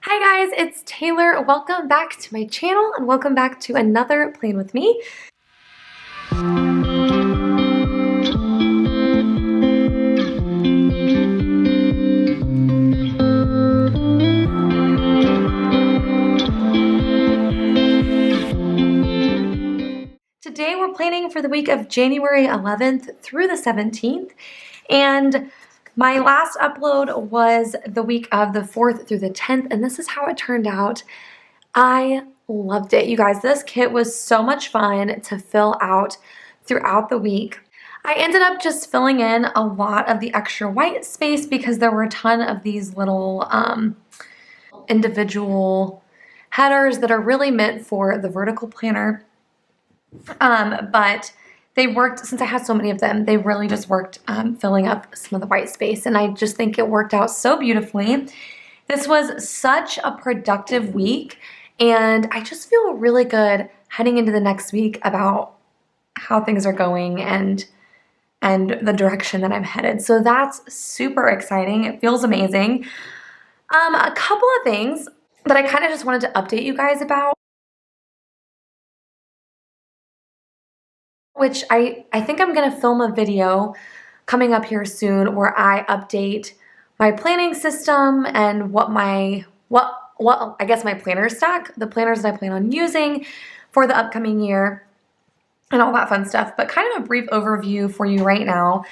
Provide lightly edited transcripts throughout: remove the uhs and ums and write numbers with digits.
Hi guys, it's Taylor. Welcome back to my channel and welcome back to another Plan With Me. Today we're planning for the week of January 11th through the 17th, and my last upload was the week of the 4th through the 10th, and this is how it turned out. I loved it. You guys, this kit was so much fun to fill out throughout the week. I ended up just filling in a lot of the extra white space because there were a ton of these little individual headers that are really meant for the vertical planner. But they worked, since I had so many of them, they really just worked filling up some of the white space, and I just think it worked out so beautifully. This was such a productive week, and I just feel really good heading into the next week about how things are going and the direction that I'm headed. So that's super exciting. It feels amazing. A couple of things that I kind of just wanted to update you guys about, which I think I'm gonna film a video coming up here soon where I update my planning system and what I guess my planner stack, the planners that I plan on using for the upcoming year and all that fun stuff. But kind of a brief overview for you right now.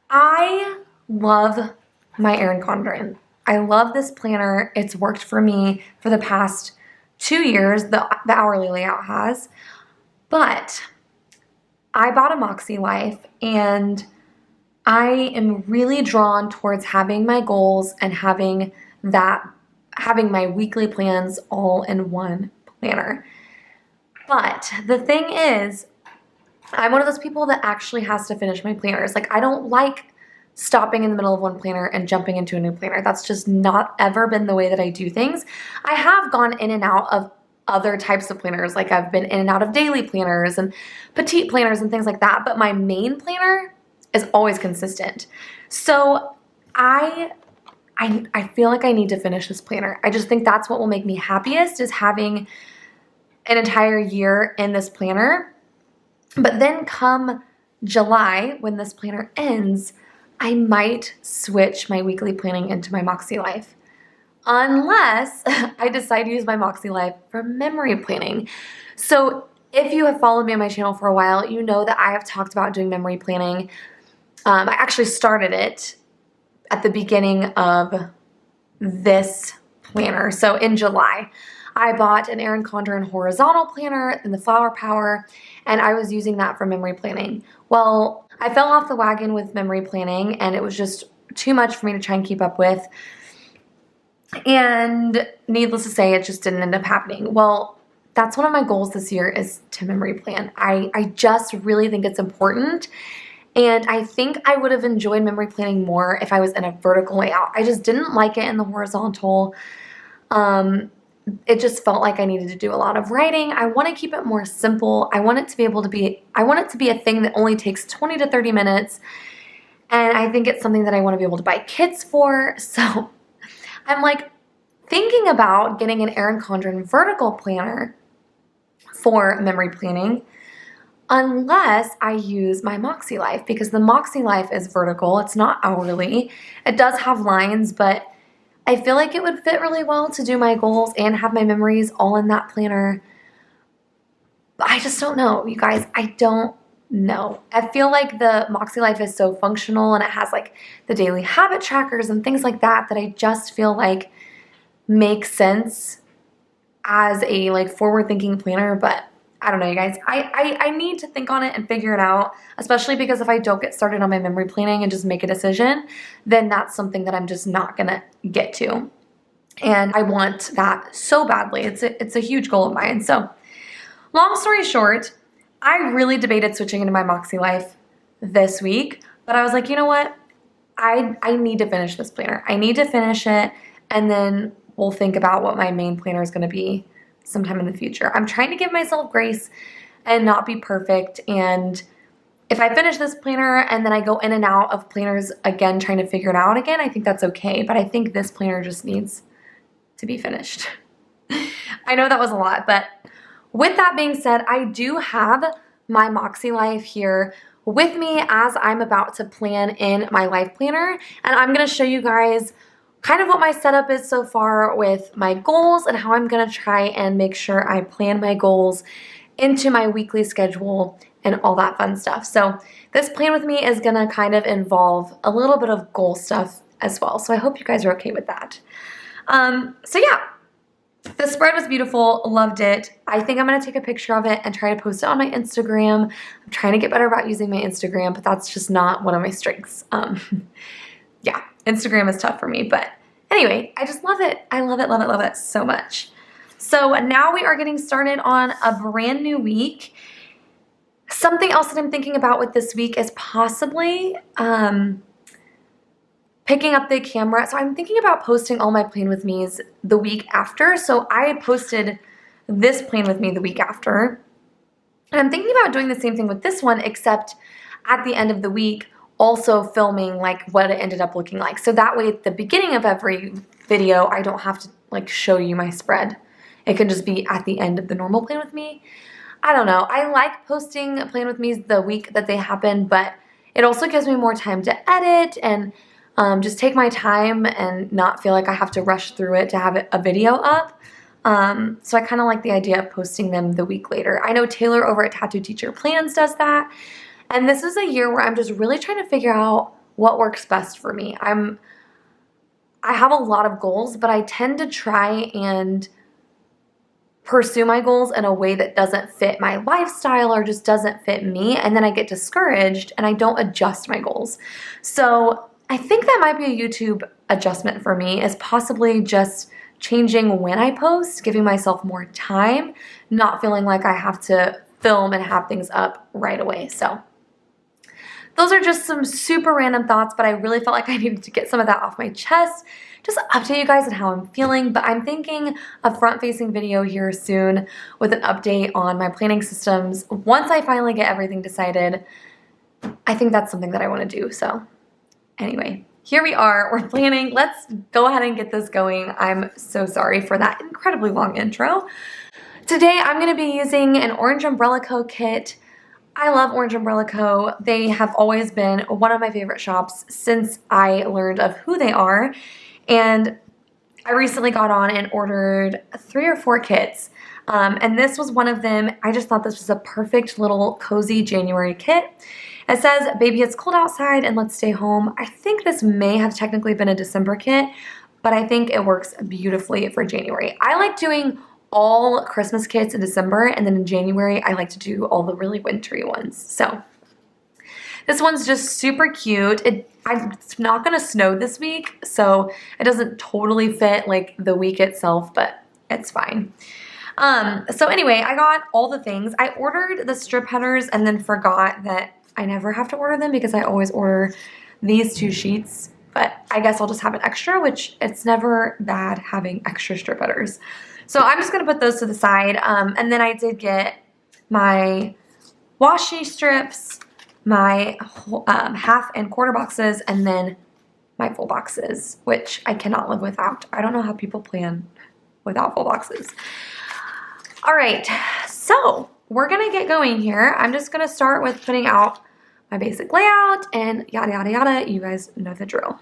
I love my Erin Condren. I love this planner. It's worked for me for the past 2 years, the hourly layout has, but I bought a Makse Life, and I am really drawn towards having my goals and having my weekly plans all in one planner. But the thing is, I'm one of those people that actually has to finish my planners. Like, I don't like stopping in the middle of one planner and jumping into a new planner. That's just not ever been the way that I do things. I have gone in and out of other types of planners. Like, I've been in and out of daily planners and petite planners and things like that, but my main planner is always consistent. So I feel like I need to finish this planner. I just think that's what will make me happiest, is having an entire year in this planner. But then come July, when this planner ends, I might switch my weekly planning into my Makse Life, unless I decide to use my Makse Life for memory planning. So if you have followed me on my channel for a while, you know that I have talked about doing memory planning. I actually started it at the beginning of this planner. So in July, I bought an Erin Condren horizontal planner in the Flower Power, and I was using that for memory planning. Well, I fell off the wagon with memory planning, and it was just too much for me to try and keep up with. And needless to say, it just didn't end up happening. Well, that's one of my goals this year, is to memory plan. I just really think it's important. And I think I would have enjoyed memory planning more if I was in a vertical layout. I just didn't like it in the horizontal. It just felt like I needed to do a lot of writing. I want to keep it more simple. I want it to be a thing that only takes 20 to 30 minutes. And I think it's something that I want to be able to buy kits for. So I'm like thinking about getting an Erin Condren vertical planner for memory planning, unless I use my Makse Life, because the Makse Life is vertical. It's not hourly. It does have lines, but I feel like it would fit really well to do my goals and have my memories all in that planner. But I just don't know, you guys. I don't know. I feel like the Makse Life is so functional, and it has like the daily habit trackers and things like that I just feel like makes sense as a like forward-thinking planner. But I don't know, you guys. I need to think on it and figure it out, especially because if I don't get started on my memory planning and just make a decision, then that's something that I'm just not gonna get to. And I want that so badly. It's a huge goal of mine. So long story short, I really debated switching into my Makse Life this week, but I was like, you know what? I need to finish this planner. I need to finish it, and then we'll think about what my main planner is gonna be sometime in the future. I'm trying to give myself grace and not be perfect. And if I finish this planner and then I go in and out of planners again, trying to figure it out again, I think that's okay. But I think this planner just needs to be finished. I know that was a lot, but with that being said, I do have my Makse Life here with me as I'm about to plan in my life planner, and I'm going to show you guys kind of what my setup is so far with my goals and how I'm going to try and make sure I plan my goals into my weekly schedule and all that fun stuff. So this plan with me is going to kind of involve a little bit of goal stuff as well. So I hope you guys are okay with that. So yeah, the spread was beautiful, loved it. I think I'm going to take a picture of it and try to post it on my Instagram. I'm trying to get better about using my Instagram, but that's just not one of my strengths. Yeah, Instagram is tough for me, but anyway, I just love it. I love it, love it, love it so much. So now we are getting started on a brand new week. Something else that I'm thinking about with this week is possibly picking up the camera. So I'm thinking about posting all my plan with me's the week after. So I posted this plan with me the week after. And I'm thinking about doing the same thing with this one, except at the end of the week, also filming like what it ended up looking like. So that way at the beginning of every video, I don't have to like show you my spread. It can just be at the end of the normal plan with me. I don't know. I like posting plan with me's the week that they happen, but it also gives me more time to edit and just take my time and not feel like I have to rush through it to have a video up. So I kind of like the idea of posting them the week later. I know Taylor over at Tattoo Teacher Plans does that. And this is a year where I'm just really trying to figure out what works best for me. I have a lot of goals, but I tend to try and pursue my goals in a way that doesn't fit my lifestyle or just doesn't fit me. And then I get discouraged and I don't adjust my goals. So I think that might be a YouTube adjustment for me, is possibly just changing when I post, giving myself more time, not feeling like I have to film and have things up right away. So those are just some super random thoughts, but I really felt like I needed to get some of that off my chest, just update you guys on how I'm feeling. But I'm thinking a front-facing video here soon with an update on my planning systems. Once I finally get everything decided, I think that's something that I want to do. So anyway, here we are, we're planning. Let's go ahead and get this going. I'm so sorry for that incredibly long intro. Today I'm going to be using an Orange Umbrella Co. kit. I love Orange Umbrella Co. They have always been one of my favorite shops since I learned of who they are. And I recently got on and ordered 3 or 4 kits. And this was one of them. I just thought this was a perfect little cozy January kit. It says, "Baby, it's cold outside and let's stay home." I think this may have technically been a December kit, but I think it works beautifully for January. I like doing all Christmas kits in December, and then in January, I like to do all the really wintry ones. So this one's just super cute. It's not gonna snow this week, so it doesn't totally fit like the week itself, but it's fine. So anyway, I got all the things. I ordered the strip headers and then forgot that I never have to order them because I always order these 2 sheets, but I guess I'll just have an extra, which it's never bad having extra strip headers. So I'm just going to put those to the side. And then I did get my washi strips, my half and quarter boxes, and then my full boxes, which I cannot live without. I don't know how people plan without full boxes. All right, so we're going to get going here. I'm just going to start with putting out my basic layout and yada, yada, yada. You guys know the drill.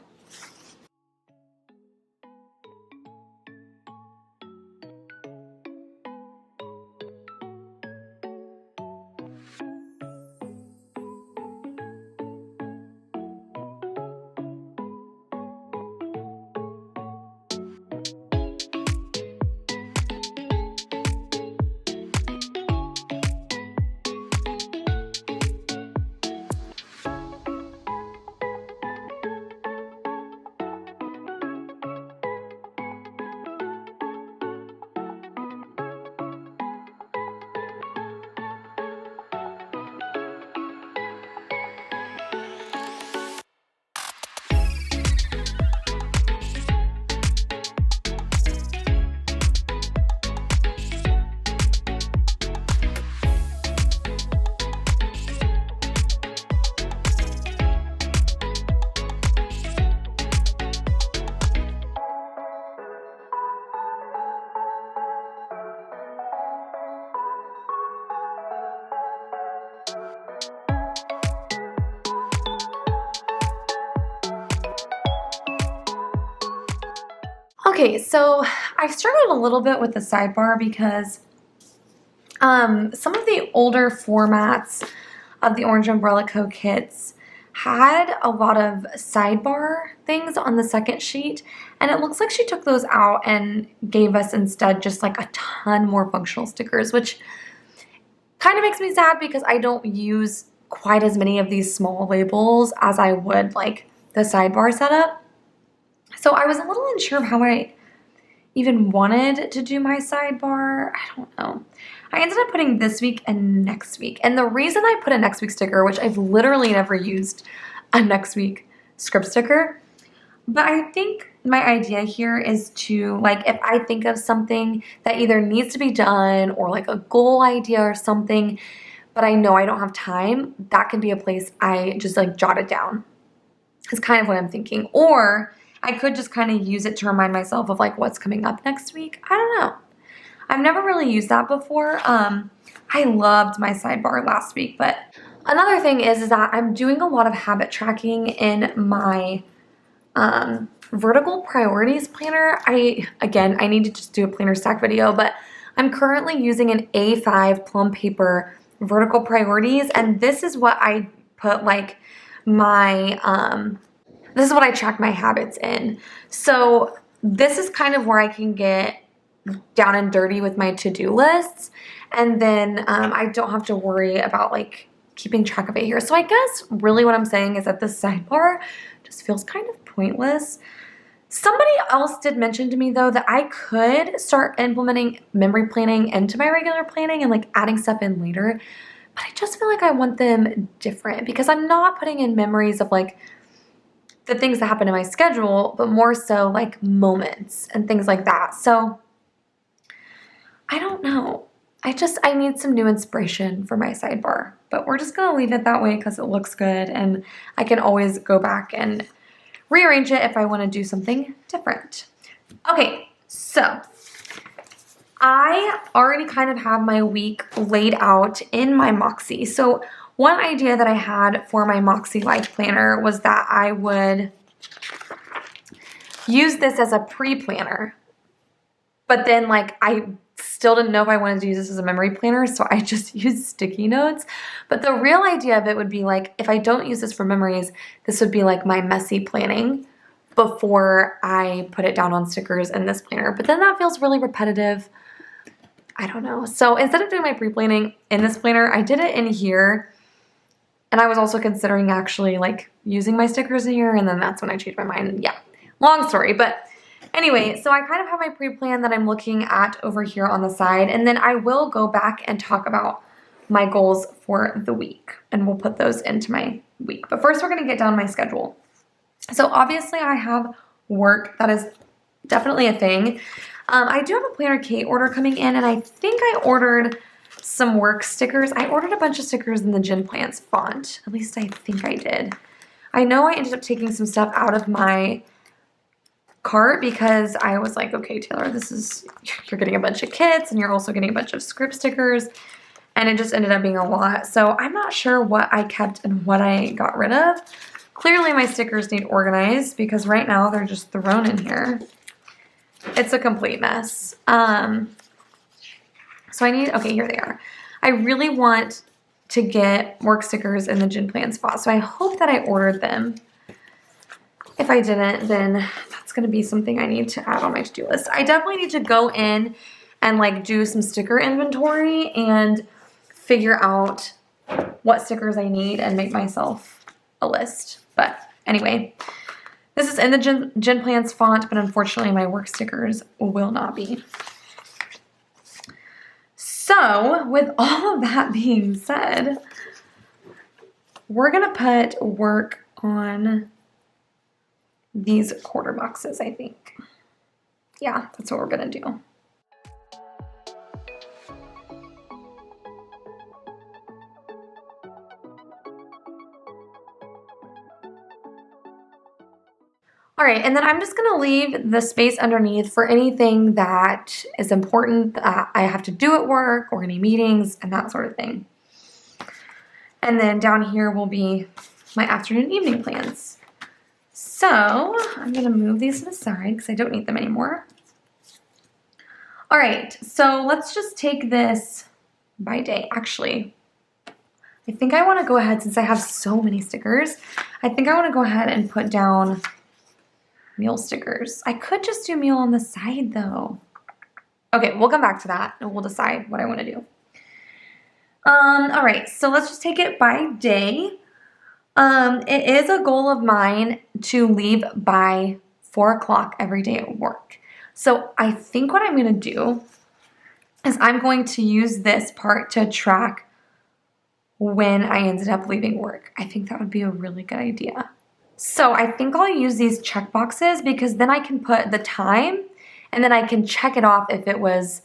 Okay, so I struggled a little bit with the sidebar because some of the older formats of the Orange Umbrella Co. kits had a lot of sidebar things on the second sheet, and it looks like she took those out and gave us instead just like a ton more functional stickers, which kind of makes me sad because I don't use quite as many of these small labels as I would like the sidebar setup. So I was a little unsure of how I even wanted to do my sidebar. I don't know. I ended up putting this week and next week. And the reason I put a next week sticker, which I've literally never used a next week script sticker, but I think my idea here is to, like, if I think of something that either needs to be done or like a goal idea or something, but I know I don't have time, that can be a place I just like jot it down. It's kind of what I'm thinking. Or I could just kind of use it to remind myself of like what's coming up next week. I don't know. I've never really used that before. I loved my sidebar last week, but another thing is that I'm doing a lot of habit tracking in my vertical priorities planner. I need to just do a planner stack video, but I'm currently using an A5 plum paper vertical priorities, and this is what I put like my this is what I track my habits in. So this is kind of where I can get down and dirty with my to-do lists. And then I don't have to worry about like keeping track of it here. So I guess really what I'm saying is that this sidebar just feels kind of pointless. Somebody else did mention to me though that I could start implementing memory planning into my regular planning and like adding stuff in later. But I just feel like I want them different because I'm not putting in memories of like the things that happen in my schedule, but more so like moments and things like that. So I don't know. I need some new inspiration for my sidebar, but we're just gonna leave it that way because it looks good and I can always go back and rearrange it if I want to do something different. Okay, so I already kind of have my week laid out in my Makse. So one idea that I had for my Makse Life Planner was that I would use this as a pre-planner, but then like I still didn't know if I wanted to use this as a memory planner, so I just used sticky notes. But the real idea of it would be like, if I don't use this for memories, this would be like my messy planning before I put it down on stickers in this planner. But then that feels really repetitive. I don't know. So instead of doing my pre-planning in this planner, I did it in here. And I was also considering actually like using my stickers in here, and then that's when I changed my mind. Yeah, long story. But anyway, so I kind of have my pre-plan that I'm looking at over here on the side, and then I will go back and talk about my goals for the week, and we'll put those into my week. But first we're gonna get down my schedule. So obviously I have work. That is definitely a thing. I do have a Planner Kate order coming in, and I think I ordered some work stickers. I ordered a bunch of stickers in the Jen Plans font. At least I think I did. I know I ended up taking some stuff out of my cart because I was like, okay, Taylor, you're getting a bunch of kits and you're also getting a bunch of script stickers, and it just ended up being a lot. So I'm not sure what I kept and what I got rid of. Clearly my stickers need organized because right now they're just thrown in here. It's a complete mess. So okay, here they are. I really want to get work stickers in the Jen Plans font, so I hope that I ordered them. If I didn't, then that's gonna be something I need to add on my to-do list. I definitely need to go in and like do some sticker inventory and figure out what stickers I need and make myself a list. But anyway, this is in the Jen Plans font, but unfortunately my work stickers will not be. So with all of that being said, we're gonna put work on these quarter boxes, I think. Yeah, that's what we're gonna do. All right, and then I'm just gonna leave the space underneath for anything that is important that I have to do at work or any meetings and that sort of thing. And then down here will be my afternoon evening plans. So I'm gonna move these to the side because I don't need them anymore. All right, so let's just take this by day. Actually, I think I wanna go ahead, since I have so many stickers, I think I wanna go ahead and put down meal stickers. I could just do meal on the side though. Okay, we'll come back to that and we'll decide what I wanna do. All right, so let's just take it by day. It is a goal of mine to leave by 4 o'clock every day at work. So I think what I'm going to do is I'm going to use this part to track when I ended up leaving work. I think that would be a really good idea. So I think I'll use these check boxes because then I can put the time and then I can check it off if it was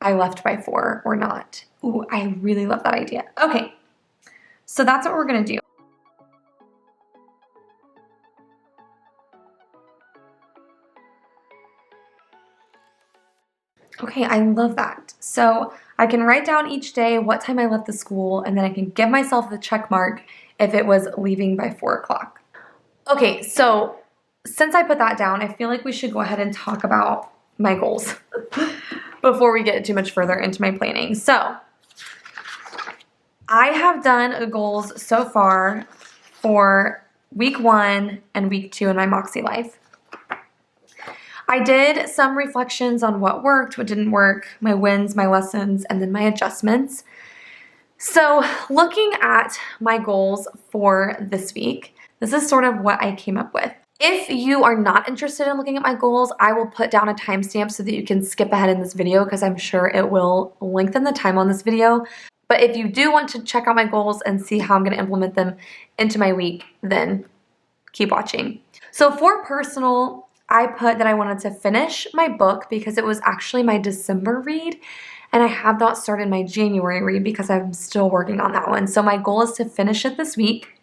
I left by 4 or not. Ooh, I really love that idea. Okay, so that's what we're going to do. Okay, I love that. So I can write down each day what time I left the school, and then I can give myself the check mark if it was leaving by 4 o'clock. Okay, so since I put that down, I feel like we should go ahead and talk about my goals before we get too much further into my planning. So I have done goals so far for week 1 and week 2 in my Makse Life. I did some reflections on what worked, what didn't work, my wins, my lessons, and then my adjustments. So looking at my goals for this week, this is sort of what I came up with. If you are not interested in looking at my goals, I will put down a timestamp so that you can skip ahead in this video because I'm sure it will lengthen the time on this video. But if you do want to check out my goals and see how I'm going to implement them into my week, then keep watching. So for personal, I put that I wanted to finish my book because it was actually my December read and I have not started my January read because I'm still working on that one. So my goal is to finish it this week.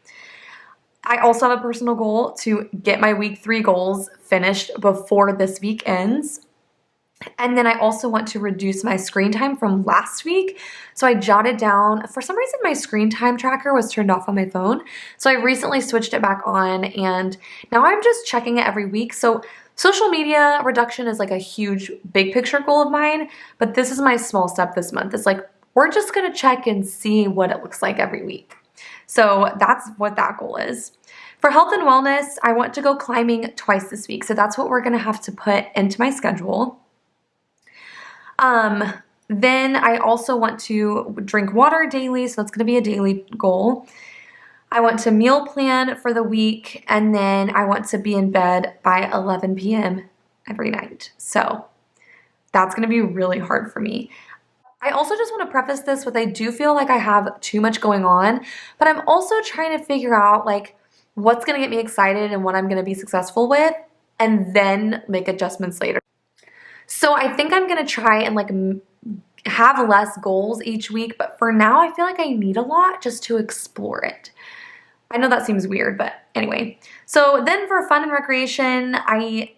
I also have a personal goal to get my week 3 goals finished before this week ends. And then I also want to reduce my screen time from last week. So I jotted down, for some reason my screen time tracker was turned off on my phone. So I recently switched it back on and now I'm just checking it every week. So social media reduction is like a huge big picture goal of mine, but this is my small step this month. It's like, we're just gonna check and see what it looks like every week. So that's what that goal is. For health and wellness, I want to go climbing twice this week. So that's what we're gonna have to put into my schedule. Then I also want to drink water daily, so that's going to be a daily goal. I want to meal plan for the week, and then I want to be in bed by 11 p.m. every night. So that's going to be really hard for me. I also just want to preface this with I do feel like I have too much going on, but I'm also trying to figure out like what's going to get me excited and what I'm going to be successful with, and then make adjustments later. So I think I'm going to try and like have less goals each week, but for now I feel like I need a lot just to explore it. I know that seems weird, but anyway. So then for fun and recreation, I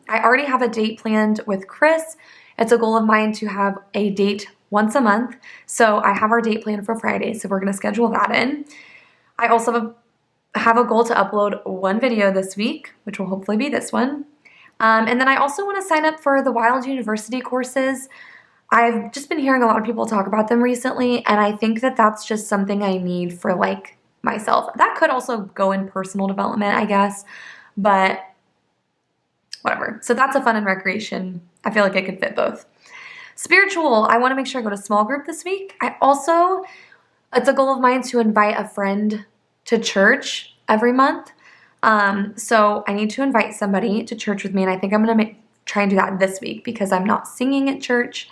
already have a date planned with Chris. It's a goal of mine to have a date once a month. So I have our date planned for Friday, so we're going to schedule that in. I also have a goal to upload 1 video this week, which will hopefully be this one. And then I also want to sign up for the Wild University courses. I've just been hearing a lot of people talk about them recently, and I think that that's just something I need for like myself. That could also go in personal development, I guess, but whatever. So that's a fun and recreation. I feel like I could fit both. Spiritual, I want to make sure I go to small group this week. It's a goal of mine to invite a friend to church every month. So I need to invite somebody to church with me, and I think I'm going to try and do that this week because I'm not singing at church,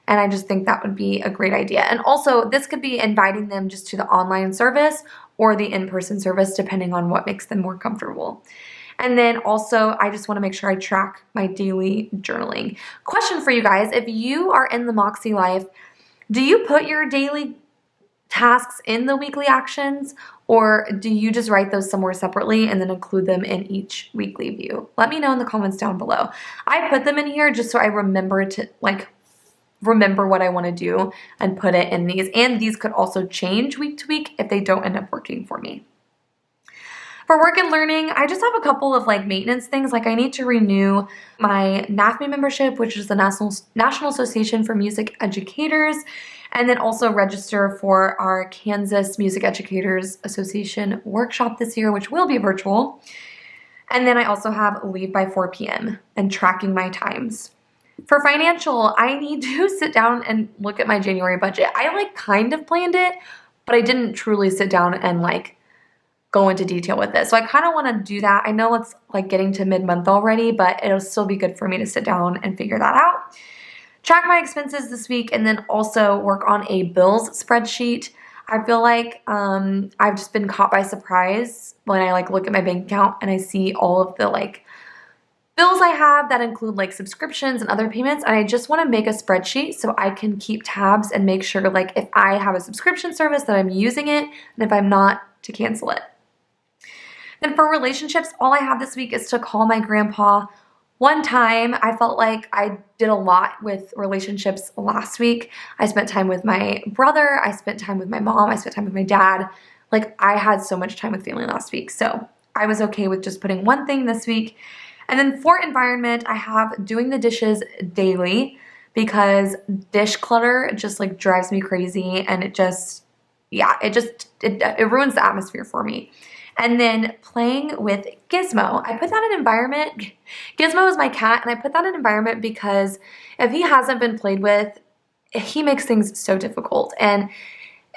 and I just think that would be a great idea. And also, this could be inviting them just to the online service or the in-person service, depending on what makes them more comfortable. And then also, I just want to make sure I track my daily journaling. Question for you guys, if you are in the Makse Life, do you put your daily tasks in the weekly actions, or do you just write those somewhere separately and then include them in each weekly view? Let me know in the comments down below. I put them in here just so I remember what I want to do and put it in these. And these could also change week to week if they don't end up working for me. For work and learning, I just have a couple of like maintenance things. Like I need to renew my NAFME membership, which is the National Association for Music Educators, and then also register for our Kansas Music Educators Association workshop this year, which will be virtual. And then I also have leave by 4 p.m. and tracking my times. For financial, I need to sit down and look at my January budget. I like kind of planned it, but I didn't truly sit down and like go into detail with it. So I kind of want to do that. I know it's like getting to mid-month already, but it'll still be good for me to sit down and figure that out. Track my expenses this week and then also work on a bills spreadsheet. I feel like I've just been caught by surprise when I like look at my bank account and I see all of the like bills I have that include like subscriptions and other payments, and I just want to make a spreadsheet so I can keep tabs and make sure like if I have a subscription service that I'm using it, and if I'm not, to cancel it. And for relationships, all I have this week is to call my grandpa. One time, I felt like I did a lot with relationships last week. I spent time with my brother, I spent time with my mom, I spent time with my dad. Like I had so much time with family last week, so I was okay with just putting one thing this week. And then for environment, I have doing the dishes daily because dish clutter just like drives me crazy, and it just, yeah, it ruins the atmosphere for me. And then playing with Gizmo. I put that in environment. Gizmo is my cat, and I put that in environment because if he hasn't been played with, he makes things so difficult. And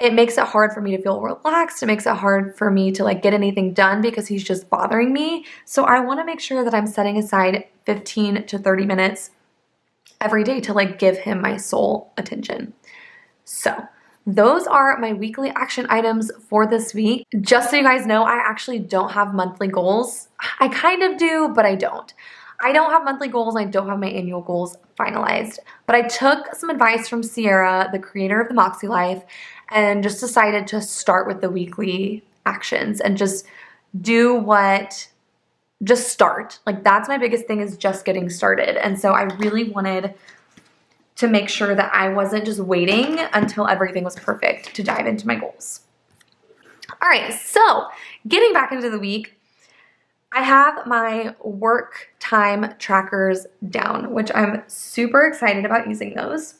it makes it hard for me to feel relaxed. It makes it hard for me to like get anything done because he's just bothering me. So I want to make sure that I'm setting aside 15 to 30 minutes every day to like give him my sole attention. So those are my weekly action items for this week. Just so you guys know, I actually don't have monthly goals. I kind of do, but I don't. I don't have monthly goals. I don't have my annual goals finalized. But I took some advice from Sierra, the creator of the Makse Life, and just decided to start with the weekly actions and just start. Like that's my biggest thing, is just getting started. And so I really wanted to make sure that I wasn't just waiting until everything was perfect to dive into my goals. All right, so getting back into the week, I have my work time trackers down, which I'm super excited about using those.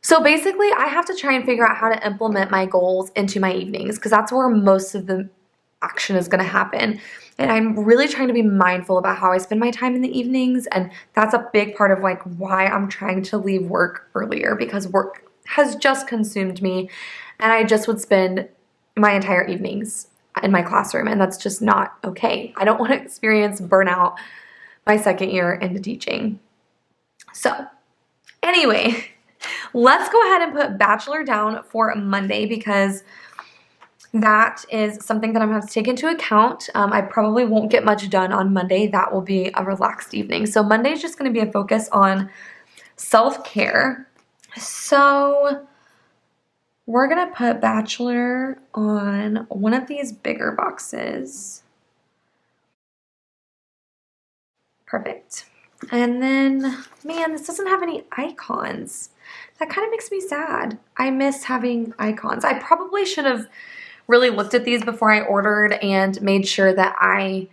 So basically, I have to try and figure out how to implement my goals into my evenings because that's where most of the action is going to happen. And I'm really trying to be mindful about how I spend my time in the evenings, and that's a big part of like why I'm trying to leave work earlier, because work has just consumed me and I just would spend my entire evenings in my classroom, and that's just not okay. I don't want to experience burnout my second year into teaching. So anyway, let's go ahead and put Bachelor down for Monday because that is something that I'm going to have to take into account. I probably won't get much done on Monday. That will be a relaxed evening. So Monday is just going to be a focus on self-care. So we're going to put Bachelor on one of these bigger boxes. Perfect. And then, man, this doesn't have any icons. That kind of makes me sad. I miss having icons. I probably should have really looked at these before I ordered and made sure that I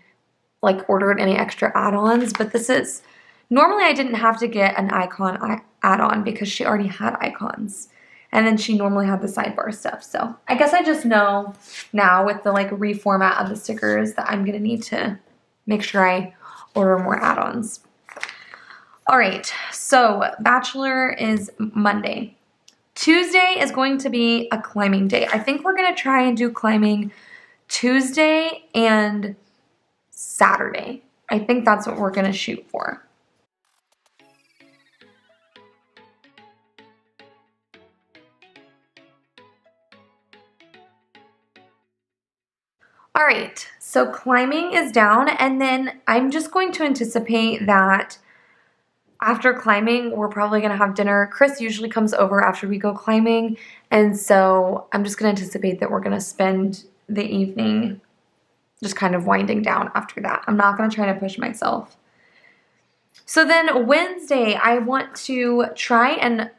like ordered any extra add-ons, but this is, normally I didn't have to get an icon add-on because she already had icons. And then she normally had the sidebar stuff. So I guess I just know now with the like reformat of the stickers that I'm gonna need to make sure I order more add-ons. All right, so Bachelor is Monday. Tuesday is going to be a climbing day. I think we're going to try and do climbing Tuesday and Saturday. I think that's what we're going to shoot for. All right, so climbing is down, and then I'm just going to anticipate that after climbing, we're probably going to have dinner. Chris usually comes over after we go climbing, and so I'm just going to anticipate that we're going to spend the evening just kind of winding down after that. I'm not going to try to push myself. So then Wednesday, I want to try and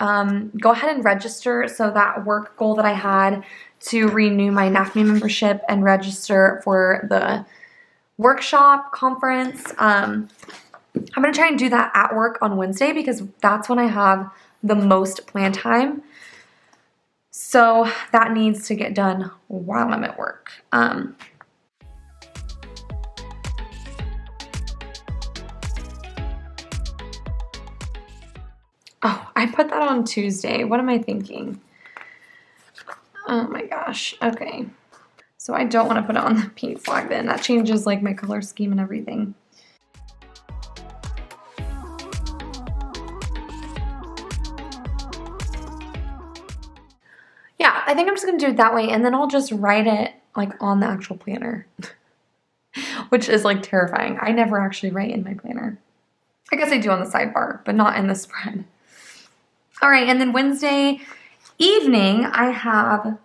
go ahead and register. So that work goal that I had to renew my NAFME membership and register for the workshop conference. I'm going to try and do that at work on Wednesday because that's when I have the most plan time. So that needs to get done while I'm at work. Oh, I put that on Tuesday. What am I thinking? Oh my gosh. Okay. So I don't want to put it on the pink flag then. That changes like my color scheme and everything. Yeah, I think I'm just going to do it that way, and then I'll just write it like on the actual planner, which is like terrifying. I never actually write in my planner. I guess I do on the sidebar, but not in the spread. All right, and then Wednesday evening, I have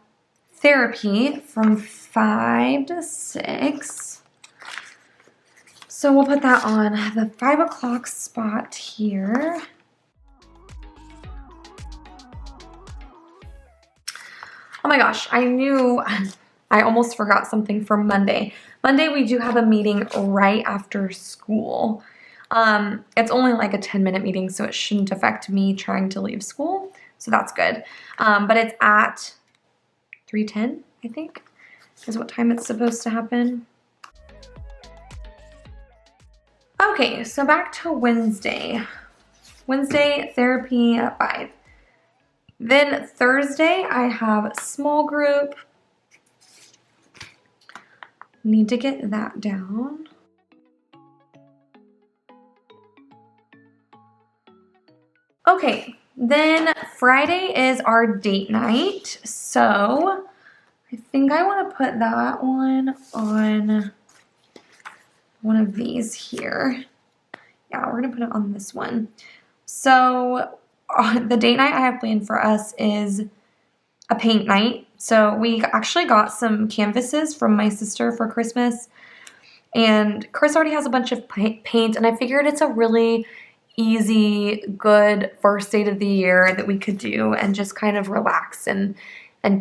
therapy from 5 to 6. So we'll put that on the 5 o'clock spot here. Oh my gosh, I almost forgot something for Monday. Monday we do have a meeting right after school. It's only like a 10-minute meeting, so it shouldn't affect me trying to leave school. So that's good. But it's at 3:10, I think, is what time it's supposed to happen. Okay, so back to Wednesday. Wednesday, therapy at 5. Then Thursday, I have small group. Need to get that down. Okay, then Friday is our date night. So I think I want to put that one on one of these here. Yeah, we're going to put it on this one. So the date night I have planned for us is a paint night. So we actually got some canvases from my sister for Christmas, and Chris already has a bunch of paint, and I figured it's a really easy, good first date of the year that we could do and just kind of relax and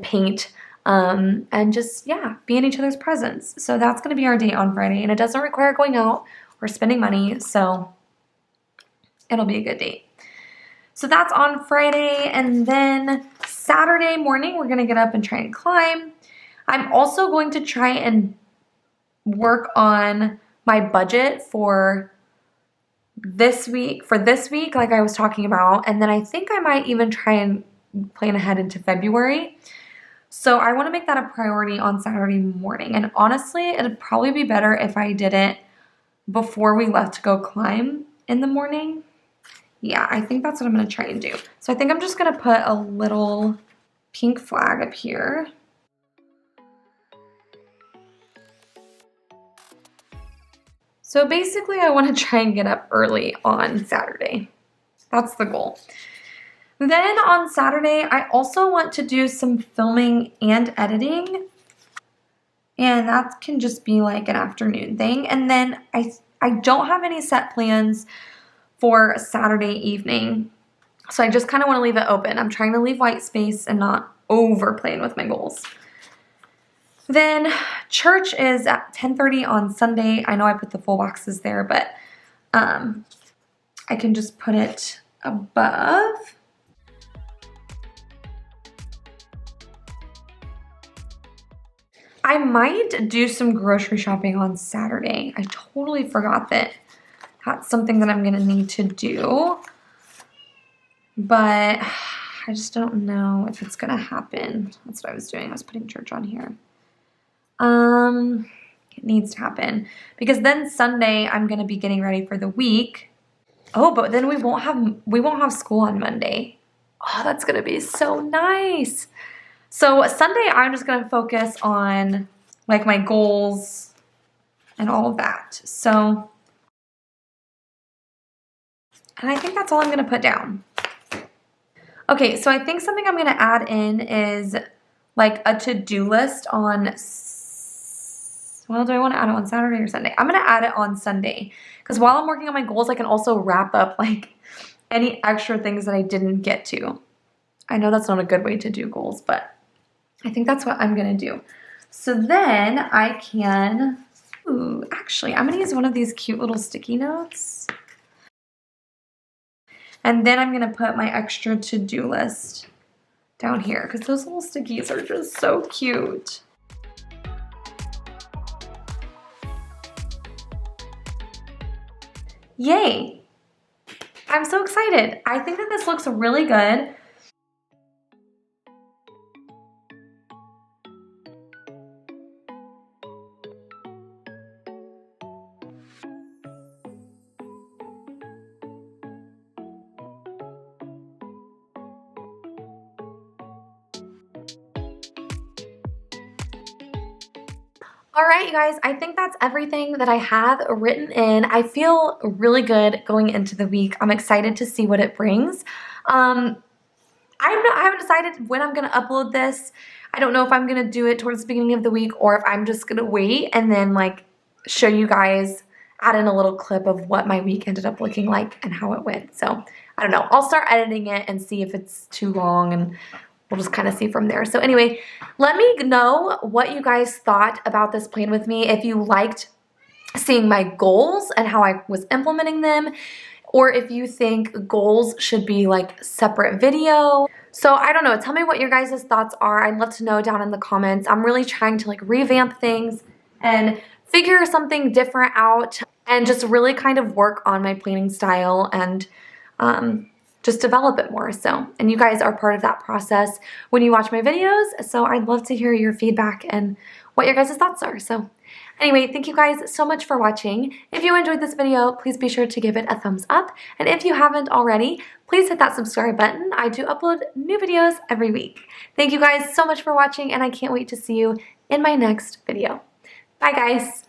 paint and just, yeah, be in each other's presence. So that's going to be our date on Friday, and it doesn't require going out or spending money, so it'll be a good date. So that's on Friday, and then Saturday morning, we're going to get up and try and climb. I'm also going to try and work on my budget for this week, like I was talking about, and then I think I might even try and plan ahead into February. So I want to make that a priority on Saturday morning, and honestly, it'd probably be better if I did it before we left to go climb in the morning. Yeah, I think that's what I'm going to try and do. So I think I'm just going to put a little pink flag up here. So basically, I want to try and get up early on Saturday. That's the goal. Then on Saturday, I also want to do some filming and editing. And that can just be like an afternoon thing. And then I don't have any set plans for Saturday evening. So I just kind of want to leave it open. I'm trying to leave white space and not over playing with my goals. Then church is at 10:30 on Sunday. I know I put the full boxes there, but I can just put it above. I might do some grocery shopping on Saturday. I totally forgot that that's something that I'm going to need to do, but I just don't know if it's going to happen. That's what I was doing. I was putting church on here. It needs to happen because then Sunday I'm going to be getting ready for the week. Oh, but then we won't have school on Monday. Oh, that's going to be so nice. So Sunday I'm just going to focus on like my goals and all of that. So, and I think that's all I'm going to put down. Okay, so I think something I'm going to add in is like a to-do list on, well, do I want to add it on Saturday or Sunday? I'm going to add it on Sunday because while I'm working on my goals, I can also wrap up like any extra things that I didn't get to. I know that's not a good way to do goals, but I think that's what I'm going to do. So then I can, Ooh, actually, I'm gonna use one of these cute little sticky notes. And then I'm gonna put my extra to-do list down here because those little stickies are just so cute. Yay! I'm so excited. I think that this looks really good. All right, you guys, I think that's everything that I have written in. I feel really good going into the week. I'm excited to see what it brings. I haven't decided when I'm gonna upload this. I don't know if I'm gonna do it towards the beginning of the week or if I'm just gonna wait and then like show you guys, add in a little clip of what my week ended up looking like and how it went. So I don't know, I'll start editing it and see if it's too long and we'll just kind of see from there. So anyway, let me know what you guys thought about this plan with me. If you liked seeing my goals and how I was implementing them, or if you think goals should be like separate video. So I don't know, tell me what your guys' thoughts are. I'd love to know down in the comments. I'm really trying to like revamp things and figure something different out and just really kind of work on my planning style and just develop it more. So, and you guys are part of that process when you watch my videos. So I'd love to hear your feedback and what your guys' thoughts are. So anyway, thank you guys so much for watching. If you enjoyed this video, please be sure to give it a thumbs up. And if you haven't already, please hit that subscribe button. I do upload new videos every week. Thank you guys so much for watching, and I can't wait to see you in my next video. Bye guys.